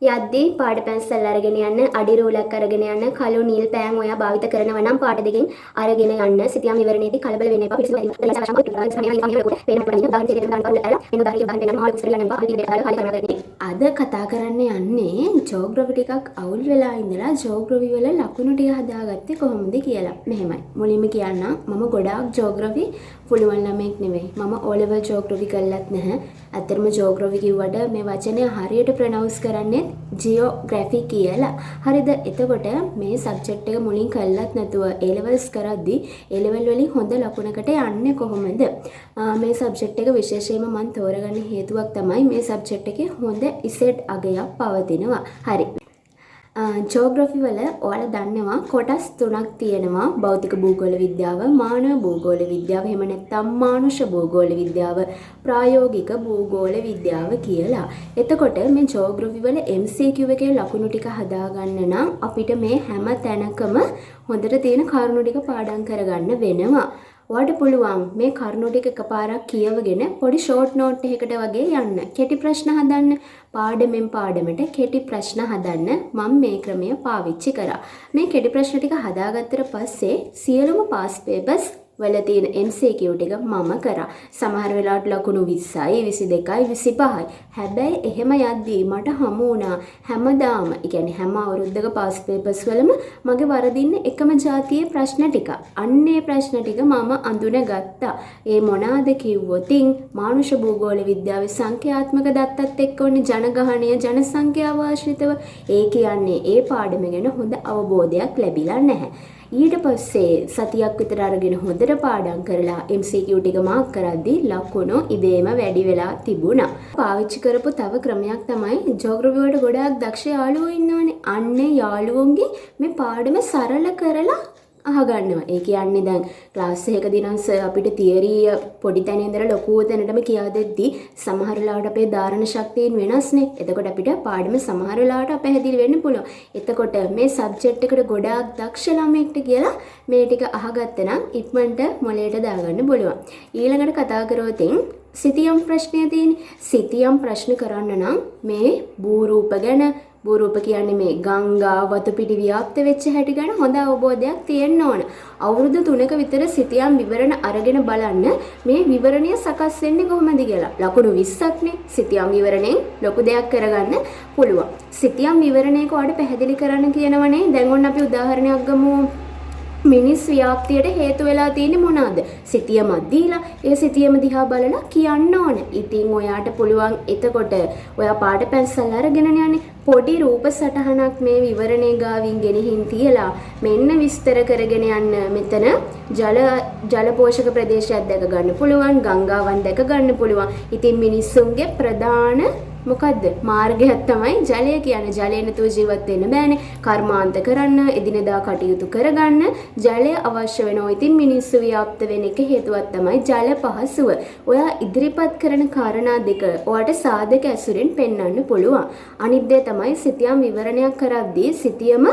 යද්දී පාට පැන්සල් අරගෙන යන්න, අඩි රූලක් අරගෙන යන්න, කළු නිල් පෑන් ඔයා භාවිත කරනවා නම් පාට දෙකෙන් අරගෙන යන්න. සිතියම් විවරණයේදී කලබල වෙන්න එපා. පිළිසිදු අද කතා කරන්න යන්නේ ජෝග්‍රෆි ටිකක් අවුල් වෙලා ඉඳලා ජෝග්‍රෆි වල ලකුණු ටික හදාගත්තේ කොහොමද කියලා. මෙහෙමයි. මුලින්ම කියන්නම් මම ගොඩාක් ජෝග්‍රෆි පුළුවන් ළමෙක් නෙවෙයි. මම O level ජෝග්‍රෆි කළත් නැහැ. ඇත්තටම ජෝග්‍රෆි කිව්වට මේ වචනය හරියට ප්‍රොනවුන්ස් කරන්නේ ජියෝග්‍රැෆි කියලා. හරිද? එතකොට මේ සබ්ජෙක්ට් එක මුලින් කළත් නැතුව A levels කරද්දී A level වලින් හොඳ ලකුණකට යන්නේ කොහොමද? මේ සබ්ජෙක්ට් එක විශේෂයෙන්ම මම තෝරගන්න හේතුවක් තමයි මේ සබ්ජෙක්ට් එකේ හොඳ ඉසෙට් අගයක් පවතිනවා. හරි. ජෝග්‍රෆි වල ඔයාලා දන්නවා කොටස් තුනක් තියෙනවා. භෞතික භූගෝල විද්‍යාව, මානව භූගෝල විද්‍යාව, එහෙම නැත්නම් මානුෂ භූගෝල විද්‍යාව, ප්‍රායෝගික භූගෝල විද්‍යාව කියලා. එතකොට මේ ජෝග්‍රෆි වල MCQ එකේ ලකුණු ටික හදාගන්න නම් අපිට මේ හැම තැනකම හොඳට තියෙන කරුණු ටික පාඩම් කරගන්න වෙනවා. ඔයාලට පුළුවන් මේ කරුණු ටික එකපාරක් කියවගෙන පොඩි ෂෝට් නෝට් එකකට වගේ යන්න. කෙටි ප්‍රශ්න හදන්න. පාඩමෙන් පාඩමට කෙටි ප්‍රශ්න හදන්න මම මේ ක්‍රමය පාවිච්චි කරා. මේ කෙටි ප්‍රශ්න ටික හදාගත්තට පස්සේ සියලුම පාස් පේපර්ස් වල තියෙන MCQ ටික මම කරා. සමහර වෙලාවට ලකුණු 20යි, 22යි, 25යි. හැබැයි එහෙම යද්දී මට හමු වුණා හැමදාම, ඒ කියන්නේ හැම අවුරුද්දක පාස් පේපර්ස් වලම මගේ වරදින්න එකම જાතියේ ප්‍රශ්න ටික. අන්නේ ප්‍රශ්න ටික මම අඳුනගත්තා. ඒ මොනවාද කිව්වොතින් මානුෂ භූගෝල විද්‍යාවේ සංඛ්‍යාත්මක දත්තත් එක්ක ඕනේ ජනගහනය, ජනසංඛ්‍යාව ආශ්‍රිතව. ඒ කියන්නේ ඒ පාඩම ගැන හොඳ අවබෝධයක් ලැබිලා නැහැ. ඊට පස්සේ සතියක් විතර අරගෙන හොඳට පාඩම් කරලා MCQ ටික මාක් කරද්දී ලකුණු ඉබේම වැඩි වෙලා තිබුණා. පාවිච්චි කරපු තව ක්‍රමයක් තමයි ජෝග්‍රෆි වලට ගොඩාක් දක්ෂ යාළුවෝ ඉන්නවනේ. අන්නේ යාළුවෝන්ගේ මේ පාඩම සරල කරලා අහගන්නවා. ඒ කියන්නේ දැන් ක්ලාස් එකකදී නම් සර් අපිට තියරි පොඩි තැන ඉඳලා ලොකු තැනටම කියා දෙද්දී සමහර වෙලාවට අපේ ධාරණ ශක්තියෙන් වෙනස්නේ. එතකොට අපිට පාඩම සමහර වෙලාවට අපැහැදිලි වෙන්න පුළුවන්. එතකොට මේ සබ්ජෙක්ට් එකට ගොඩාක් දක්ෂ ළමෙක්ට කියලා මේ ටික අහගත්තා නම් ඉක්මනට මොලේට දාගන්න පුළුවන්. ඊළඟට කතා කරොතින් සිතියම් ප්‍රශ්නය තියෙන්නේ. සිතියම් ප්‍රශ්න කරන්න නම් මේ භූරූප ගැන, භූරූප කියන්නේ මේ ගංගා වතු පිටි ව්‍යාප්ත වෙච්ච හැටි ගැන හොඳ අවබෝධයක් තියෙන්න ඕන. අවුරුදු 3ක විතර සිතියම් විවරණ අරගෙන බලන්න මේ විවරණය සකස් වෙන්නේ කොහොමද කියලා. ලකුණු 20ක්නේ. සිතියම් විවරණයෙන් ලොකු දෙයක් කරගන්න පුළුවන්. සිතියම් විවරණයක ඔයාලට පැහැදිලි කරන්න කියනවනේ. දැන් ඔන්න අපි උදාහරණයක් ගමු. මිනිස් ව්‍යාප්තියට හේතු වෙලා තියෙන්නේ මොනවාද? සිතියමක් දීලා ඒ සිතියම දිහා බලලා කියන්න ඕන. ඉතින් ඔයාට පුළුවන් එතකොට ඔයා පාට පැන්සල් අරගෙන යන්නේ පොඩි රූප සටහනක් මේ විවරණේ ගාවින් ගෙනihin තියලා මෙන්න විස්තර කරගෙන යන්න. මෙතන ජල පෝෂක ප්‍රදේශයක් දැක ගන්න පුළුවන්, ගංගාවන් දැක ගන්න පුළුවන්. ඉතින් මිනිස්සුන්ගේ ප්‍රධාන මොකද්ද? මාර්ගයක් තමයි ජලය කියන්නේ. ජලය නැතුව ජීවත් වෙන්න බෑනේ. කර්මාන්ත කරන්න, එදිනෙදා කටයුතු කරගන්න ජලය අවශ්‍ය වෙනවා. ඉතින් මිනිස්සු ව්‍යාප්ත වෙන එක හේතුවක් තමයි ජල පහසුව. ඔයා ඉදිරිපත් කරන කාරණා දෙක ඔයාට සාධක ඇසුරෙන් පෙන්වන්න පුළුවන්. අනිත් දේ තමයි සිතියම් විවරණයක් කරද්දී සිතියම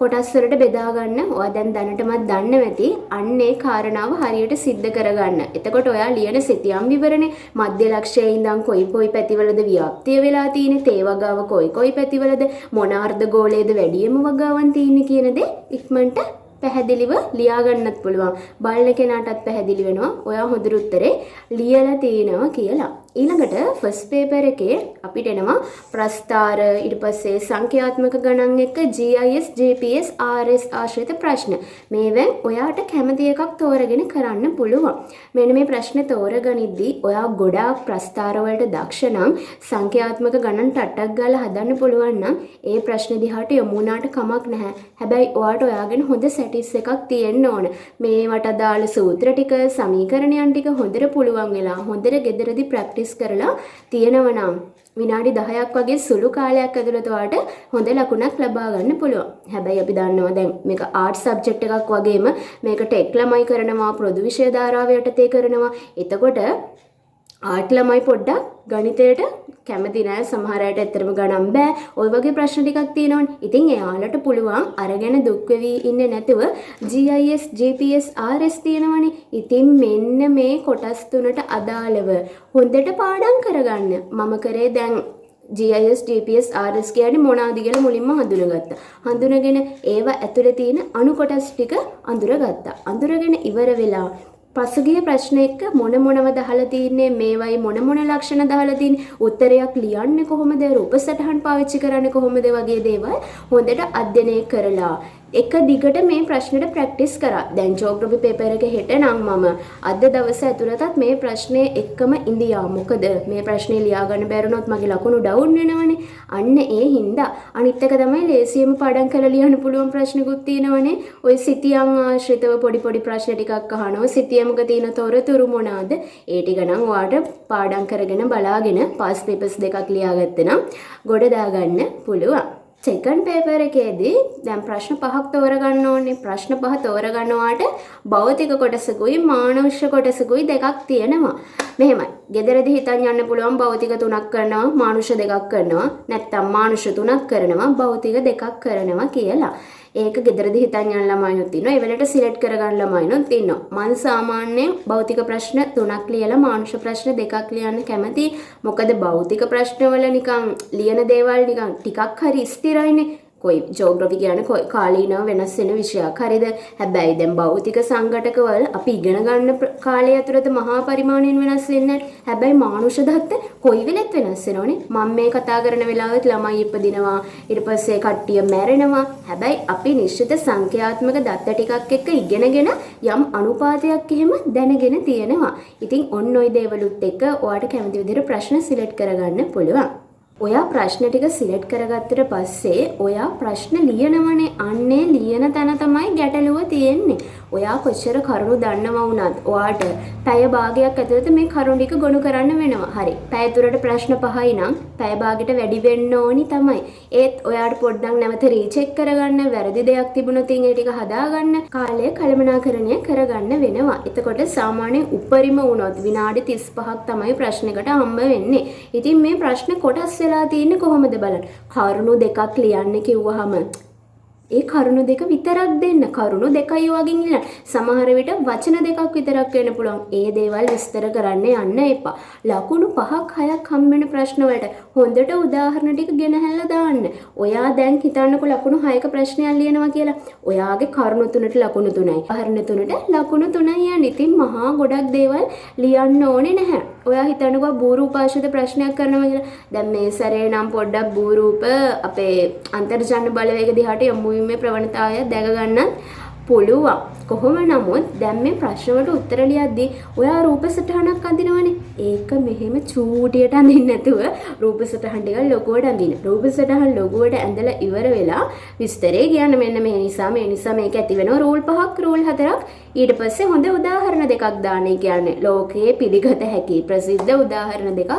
කොටස් වලට බෙදා ගන්න. ඔයා දැන් දැනටමත් දන්නවා ඇති. අන්නේ කාරණාව හරියට सिद्ध කරගන්න. එතකොට ඔයා ලියන සිතියම් විවරණේ මධ්‍ය ලක්ෂයේ ඉඳන් කොයි පැතිවලද ව්‍යාප්තිය වෙලා තියෙන්නේ, තේ වගාව කොයි පැතිවලද, මොන අර්ධ ගෝලයේද වැඩියම වගාවන් තියෙන්නේ කියන දේ ඉක්මනට පැහැදිලිව ලියා ගන්නත් පුළුවන්. බලන කෙනාටත් පැහැදිලි වෙනවා ඔයා හොඳට උත්තරේ ලියලා තියෙනවා කියලා. ඊළඟට ෆස්ට් පේපර් එකේ අපිට එනවා ප්‍රස්ථාර, ඊට පස්සේ සංඛ්‍යාත්මක ගණන් එක්ක GIS, GPS, RS ආශ්‍රිත ප්‍රශ්න. මේවෙන් ඔයාට කැමති එකක් තෝරගෙන කරන්න පුළුවන්. මෙන්න මේ ප්‍රශ්න තෝරගනිද්දී ඔයා ගොඩාක් ප්‍රස්ථාර වලට දක්ෂ නම් සංඛ්‍යාත්මක ගණන් ටට්ටක් ගාලා හදන්න පුළුවන් නම් ඒ ප්‍රශ්න දිහාට යොමු වුණාට කමක් නැහැ. හැබැයි ඔයාට ඔයාගෙන හොඳ සැටිස් එකක් තියෙන්න ඕන. මේවට අදාළ සූත්‍ර ටික, සමීකරණයන් ටික හොඳට පුළුවන් වෙලා හොඳට ගෙදරදී ප්‍රැක්ටිස් කරලා තියෙනවා නම් විනාඩි 10ක් වගේ සුළු කාලයක් ඇතුළත ඔයාට හොඳ ලකුණක් ලබා ගන්න පුළුවන්. හැබැයි අපි දන්නවා දැන් මේක ආර්ට් සබ්ජෙක්ට් එකක් වගේම මේක ටෙක් ළමයි කරනවා, පොදු විෂය ධාරාව යටතේ කරනවා. එතකොට ආර්ට් ළමයි පොඩ්ඩක් ගණිතයට කැමති නෑ. සමහර අයට ඇත්තටම ගණන් බෑ. ওই වගේ ප්‍රශ්න ටිකක් තියෙනවනේ. ඉතින් එයාලට පුළුවන් අරගෙන දුක් වෙවි ඉන්නේ නැතුව GIS, GPS, RS තියෙනවනේ. ඉතින් මෙන්න මේ කොටස් තුනට අදාළව හොඳට පාඩම් කරගන්න. මම කරේ දැන් GIS GPS RS කියන්නේ මොනවාද කියලා මුලින්ම හඳුනගත්තා. හඳුනගෙන ඒවා ඇතුලේ තියෙන අණු කොටස් ටික අඳුරගත්තා. අඳුරගෙන ඉවර වෙලා පසුගිය ප්‍රශ්න එක්ක මොනවද අහලා තින්නේ මේවයි මොන ලක්ෂණ දාලා තින්නේ උත්තරයක් ලියන්නේ කොහොමද රූප සටහන් පාවිච්චි කරන්නේ කොහොමද වගේ දේවල් හොඳට අධ්‍යයනය කරලා එක දිගට මේ ප්‍රශ්නෙට ප්‍රැක්ටිස් කරා. දැන් ජියෝග්‍රැෆි පේපර් එක හෙට නම් මම අද දවස් ඇතුළතත් මේ ප්‍රශ්නේ එක්කම ඉඳියා. මොකද මේ ප්‍රශ්නේ ලියා ගන්න බැරුණොත් මගේ ලකුණු ඩවුන් වෙනවනේ. අන්න ඒ හින්දා අනිත් එක තමයි ලේසියෙම පාඩම් කරලා ලියන්න පුළුවන් ප්‍රශ්නකුත් තියෙනවනේ. ওই සිතියම් ආශ්‍රිතව පොඩි ප්‍රශ්න ටිකක් අහනවා. සිතියමක තියෙන තොරතුරු මොනවාද? ඒ ටික නම් ඔයාලට පාඩම් කරගෙන බලාගෙන පාස් පේපර්ස් දෙකක් ලියාගත්තා නම් ගොඩ දාගන්න පුළුවන්. සෙකන්ඩ් පේපර් එකේදී දැන් ප්‍රශ්න 5ක් තෝරගන්න ඕනේ. ප්‍රශ්න 5 තෝරගන්නවාට භෞතික කොටසකුයි මානවික කොටසකුයි දෙකක් තියෙනවා. මෙහෙමයි. ගෙදරදී හිතන් යන්න පුළුවන් භෞතික 3ක් කරනවා, මානුෂ 2ක් කරනවා, නැත්නම් මානුෂ 3ක් කරනවා, භෞතික 2ක් කරනවා කියලා. ඒක ගෙදරදී හිතන් යන ළමයිනුත් ඉන්නවා. ඒ වෙලට සිලෙක්ට් කරගන්න ළමයිනුත් ඉන්නවා. මම සාමාන්‍යයෙන් භෞතික ප්‍රශ්න 3ක් ලියලා මානුෂ ප්‍රශ්න 2ක් ලියන්න කැමතියි. මොකද භෞතික ප්‍රශ්නවල නිකන් ලියන දේවල් නිකන් ටිකක් හරි ස්ථිරයිනේ. කොයි ජියෝග්‍රැෆි කියන්නේ කාලීනව වෙනස් වෙන විෂයක්. හරිද? හැබැයි දැන් භෞතික සංඝටකවල අපි ඉගෙන ගන්න කාලය ඇතුළත මහා පරිමාණයෙන් වෙනස් වෙන්නේ නැහැ. හැබැයි මානුෂ දත්ත කොයි වෙලෙත් වෙනස් වෙනවනේ. මම මේ කතා කරන වෙලාවෙත් ළමයි ඉපදිනවා. ඊට පස්සේ කට්ටිය මැරෙනවා. හැබැයි අපි නිශ්චිත සංඛ්‍යාත්මක දත්ත ටිකක් එක්ක ඉගෙනගෙන යම් අනුපාතයක් එහෙම දැනගෙන තියෙනවා. ඉතින් ඔන්න ඔය දේවලුත් එක්ක ඔයාලට කැමති විදිහට ප්‍රශ්න සිලෙක්ට් කරගන්න පුළුවන්. ඔයා ප්‍රශ්න ටික සිලෙක්ට් කරගත්තට පස්සේ ඔයා ප්‍රශ්න ලියනවනේ. අන්නේ ලියන තැන තමයි ගැටලුව තියෙන්නේ. ඔයා කොච්චර කරුණු දන්නවා වුණත් ඔයාට පැය භාගයක් ඇතුළත මේ කරුණු ටික ගොනු කරන්න වෙනවා. හරි. පැය තුරට ප්‍රශ්න 5යි නම් පැය භාගයට වැඩි වෙන්න ඕනි තමයි. ඒත් ඔයාට පොඩ්ඩක් නැවත රීචෙක් කරගන්න, වැරදි දෙයක් තිබුණොත් ඒ ටික හදාගන්න, කාලය කළමනාකරණය කරගන්න වෙනවා. එතකොට සාමාන්‍යයෙන් උපරිම වුණොත් විනාඩි 35ක් තමයි ප්‍රශ්නයකට හම්බ වෙන්නේ. ඉතින් මේ ප්‍රශ්න කොටස් වෙලා තියෙන්නේ කොහොමද බලන්න. කරුණු දෙකක් ලියන්න කිව්වහම ඒ කරුණු දෙක විතරක් දෙන්න. කරුණු දෙකයි වගේ ඉන්න. සමහර විට වචන දෙකක් විතරක් වෙන්න පුළුවන්. ඒ දේවල් විස්තර කරන්න යන්න එපා. ලකුණු 5ක් 6ක් හම් වෙන ප්‍රශ්න වලට හොඳට උදාහරණ ටික ගෙනහැල්ලා දාන්න. ඔයා දැන් හිතන්නකො ලකුණු 6ක ප්‍රශ්නයක් ලියනවා කියලා. ඔයාගේ කරුණු 3ට ලකුණු 3යි. උදාහරණ 3ට ලකුණු 3යි යන්නේ. ඉතින් මහා ගොඩක් දේවල් ලියන්න ඕනේ නැහැ. ඔයා හිතන්නකෝ භූරූපාශ්‍රිත ප්‍රශ්නයක් කරනවා කියලා. දැන් මේ සැරේ නම් පොඩ්ඩක් භූරූප අපේ අන්තර්ජාන බලවේග දිහාට යොමු වීමේ ප්‍රවණතාවය දැක ගන්නත් පුළුවන්. කොහොම නමුත් දැන් මේ ප්‍රශ්න වලට උත්තර ලියද්දී ඔයා රූප සටහනක් අඳිනවනේ. ඒක මෙහෙම චූටියට අඳින්න නැතුව රූප සටහන් ටික ලොකුවට අඳින්න. රූප සටහන් ලොකුවට ඇඳලා ඉවර වෙලා විස්තරේ කියන්න මෙන්න මේ නිසා මේක ඇති වෙනවා රූල් 5ක් රූල් 4ක්. ඊට පස්සේ හොඳ උදාහරණ දෙකක් දාන්නේ කියන්නේ ලෝකයේ පිළිගත හැකි ප්‍රසිද්ධ උදාහරණ දෙකක්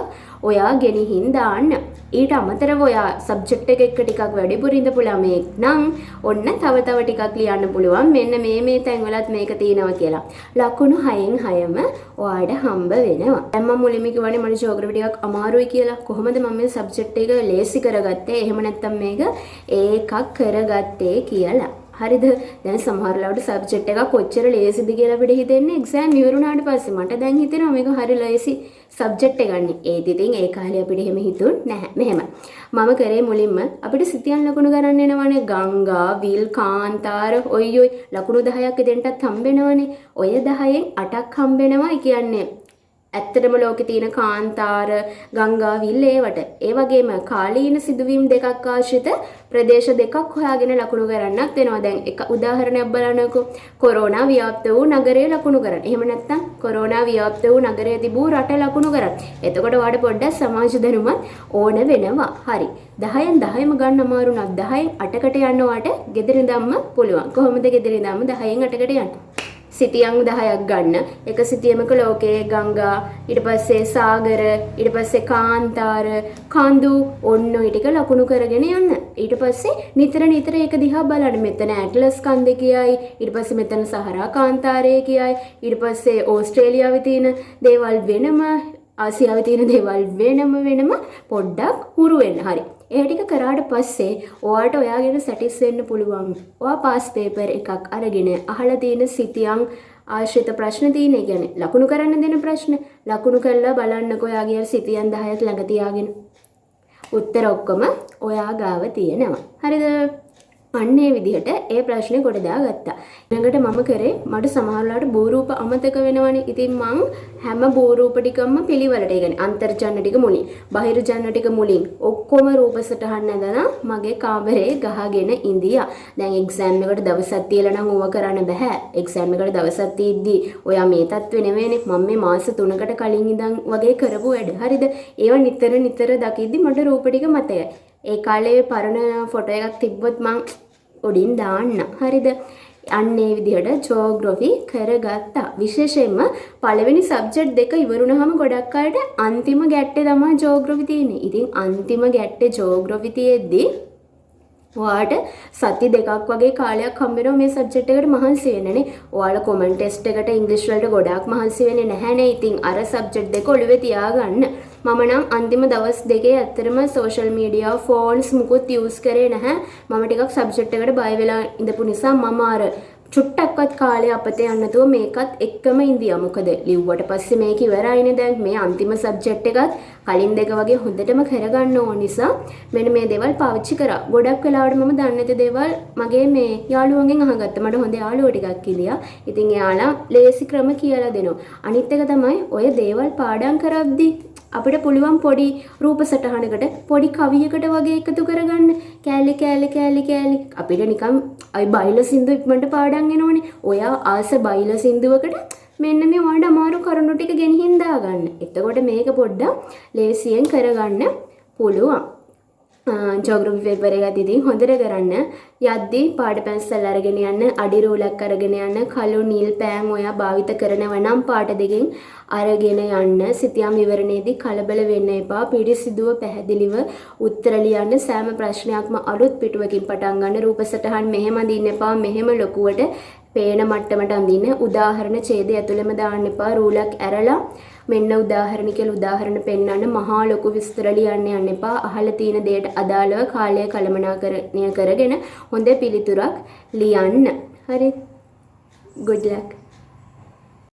ඔයා ගෙනihin දාන්න. ඊට අමතරව ඔයා සබ්ජෙක්ට් එක එක්ක ටිකක් වැඩිපුර ඉඳපු ළමයෙක් නම් ඔන්න තව ටිකක් ලියන්න පුළුවන්. මෙන්න මේ තැන්වලත් මේක තියෙනවා කියලා. ලකුණු 6න් 6ම ඔයාලට හම්බ වෙනවා. දැන් මම මුලින්ම කිව්වනේ මට ජියෝග්‍රැෆි ටිකක් අමාරුයි කියලා. කොහොමද මම මේ සබ්ජෙක්ට් එක ලේසි කරගත්තේ? එහෙම නැත්නම් මේක ඒකක් කරගත්තේ කියලා. හරිද? දැන් සමහර ලාවට සබ්ජෙක්ට් එකක් කොච්චර ලේසිද කියලා අපිට හිතෙන්නේ එක්සෑම් ඉවරුණාට පස්සේ. මට දැන් හිතෙනවා මේක හරි ලේසි සබ්ජෙක්ට් එකක් නේ. ඒත් ඉතින් ඒ කාලේ අපිට එහෙම හිතුන්නේ නැහැ. මෙහෙම. මම කරේ මුලින්ම අපිට සිතියන් ලකුණු ගණන් එනවනේ. ගංගා, විල්, කාන්තාර ඔයි ලකුණු 10ක් එතෙන්ටත් හම්බෙනවනේ. ඔය 10න් 8ක් හම්බෙනවා. ඒ කියන්නේ ඇත්තටම ලෝකේ තියෙන කාන්තාර, ගංගා, විල් ඒවට. ඒ වගේම කාලීන සිදුවීම් දෙකක් ආශ්‍රිත ප්‍රදේශ දෙකක් හොයාගෙන ලකුණු කරන්නත් වෙනවා. දැන් එක උදාහරණයක් බලන්නකෝ. කොරෝනා ව්‍යාප්ත වූ නගරයේ ලකුණු කරන්න. එහෙම නැත්නම් කොරෝනා ව්‍යාප්ත වූ නගරයේ තිබූ රට ලකුණු කරන්න. එතකොට ඔයාලට පොඩ්ඩක් සමාජ දැනුමත් ඕන වෙනවා. හරි. 10න් 10ම ගන්න අමාරු නම් 10න් 8කට යන්න ඔයාලට ගෙදරින්දම්ම පුළුවන්. කොහොමද ගෙදරින්දම්ම 10න් 8කට යන්නේ? සිතියම් 10ක් ගන්න. එක සිතියමක ලෝකයේ ගංගා, ඊට පස්සේ සාගර, ඊට පස්සේ කාන්තාර, කඳු ඔන්න ඔය ටික ලකුණු කරගෙන යන්න. ඊට පස්සේ නිතර ඒක දිහා බලන්න. මෙතන ඇට්ලස් කන්දේ කියයි, ඊට පස්සේ මෙතන සහරා කාන්තාරය කියයි, ඊට පස්සේ ඕස්ට්‍රේලියාවේ තියෙන දේවල් වෙනම, ආසියාවේ තියෙන දේවල් වෙනම පොඩ්ඩක් හුරු වෙන්න. හරි. ඒ ටික කරාට පස්සේ ඔයාලට ඔයාගෙන සැටිස් වෙන්න පුළුවන්. ඔයා පාස් පේපර් එකක් අරගෙන අහලා තියෙන සිතියම් ආශ්‍රිත ප්‍රශ්න තියෙන. ඒ කියන්නේ ලකුණු කරන්න දෙන ප්‍රශ්න ලකුණු කරලා බලන්නකෝ. ඔයාගේ සිතියම් 10ක් ළඟ තියාගෙන උත්තර ඔක්කොම ඔයා ගාව තියෙනවා. හරිද? අන්නේ විදිහට ඒ ප්‍රශ්නේ කොට දාගත්තා. ඊළඟට මම කරේ මට සමහරවිට බෝරූප අමතක වෙනවනේ. ඉතින් මං හැම බෝරූප ටිකම පිළිවෙලට, ඒ කියන්නේ අන්තර්ජන්න ටික මුලින්, බහිර්ජන්න ටික මුලින් ඔක්කොම රූප සටහන් නැදලා මගේ කාමරේ ගහගෙන ඉඳියා. දැන් එක්සෑම් එකට දවසක් තියලා නම් ඕව කරන්න බෑ. එක්සෑම් එකට දවසක් තියද්දී ඔයා මේ තත්ත්වෙ නෙවෙයිනේ. මම මේ මාස 3කට කලින් ඉඳන් වගේ කරපු වැඩ. හරිද? ඒව නිතර දකිද්දි මට රූප ටික මතකයි. ඒ කාලේ පරණ ෆොටෝ එකක් තිබ්බොත් මං උඩින් දාන්න. හරිද? අන්න ඒ විදිහට ජෝග්‍රෆි කරගත්තා. විශේෂයෙන්ම පළවෙනි සබ්ජෙක්ට් දෙක ඉවරුනහම ගොඩක් අයට අන්තිම ගැට්ටේ තමයි ජෝග්‍රෆි තියෙන්නේ. ඉතින් අන්තිම ගැට්ටේ ජෝග්‍රෆි තියෙද්දි ඔයාට සති දෙකක් වගේ කාලයක් හම්බ වෙනවා මේ සබ්ජෙක්ට් එකට මහන්සි වෙන්නනේ. ඔයාලා කොමන් ටෙස්ට් එකට ඉංග්‍රීසි වලට ගොඩාක් මහන්සි වෙන්නේ නැහැනේ. ඉතින් අර සබ්ජෙක්ට් දෙක ඔළුවේ තියාගන්න. මම නම් අන්තිම දවස් දෙකේ ඇත්තටම සෝෂල් මීඩියා ෆෝන්ස් මුකුත් යූස් කරේ නැහැ. මම ටිකක් සබ්ජෙක්ට් එකට බය වෙලා ඉඳපු නිසා මම අර චුට්ටක්වත් කාලේ අපතේ යන්නතුව මේකත් එක්කම ඉඳියා. මොකද ලිව්වට පස්සේ මේක ඉවරයිනේ. දැන් මේ අන්තිම සබ්ජෙක්ට් එකත් කලින් දෙක වගේ හොඳටම කරගන්න ඕන නිසා මෙන්න මේ දේවල් පාවිච්චි කරා. ගොඩක් වෙලාවට මම දන්නේ නැති දේවල් මගේ මේ යාළුවන්ගෙන් අහගත්තා. මට හොඳ යාළුවෝ ටිකක් ඉලියා. ඉතින් එයාලා ලේසි ක්‍රම කියලා දෙනවා. අනිත් එක තමයි ඔය දේවල් පාඩම් කරද්දී අපිට පුළුවන් පොඩි රූප සටහනකට පොඩි කවියකට වගේ එකතු කරගන්න. කෑලි අපිට නිකන් අයි බයිලා සින්දු ඉක්මනට පාඩම් එනෝනේ. ඔයා ආස බයිලා සින්දුවකට මෙන්න මේ වඩ අමාරු කරුණු ටික ගෙනihin දාගන්න. එතකොට මේක පොඩ්ඩක් ලේසියෙන් කරගන්න පුළුවන්. ජෝග්‍රෆි පේපර් එක ඉතින් හොඳට කරන්න. යද්දී පාට පැන්සල් අරගෙන යන්න, අඩි රූලක් අරගෙන යන්න, කළු නිල් පෑන් ඔයා භාවිත කරනව නම් පාට දෙකෙන් අරගෙන යන්න. සිතියම් විවරණයේදී කලබල වෙන්න එපා. පිළිසිදුව පැහැදිලිව උත්තර ලියන්න. සෑම ප්‍රශ්නයක්ම අලුත් පිටුවකින් පටන් ගන්න. රූප සටහන් මෙහෙම අඳින්න එපා. මෙහෙම ලොකුවට පේන මට්ටමට අඳින්න. උදාහරණ ඡේදය ඇතුළෙම දාන්න එපා. රූලක් ඇරලා මෙන්න උදාහරණ කියලා උදාහරණ පෙන්වන්න. මහා ලොකු විස්තර ලියන්න යන්න එපා. අහලා තියෙන දෙයට අදාළව කාලය කළමනාකරණය කරගෙන හොඳ පිළිතුරක් ලියන්න. හරි. good luck.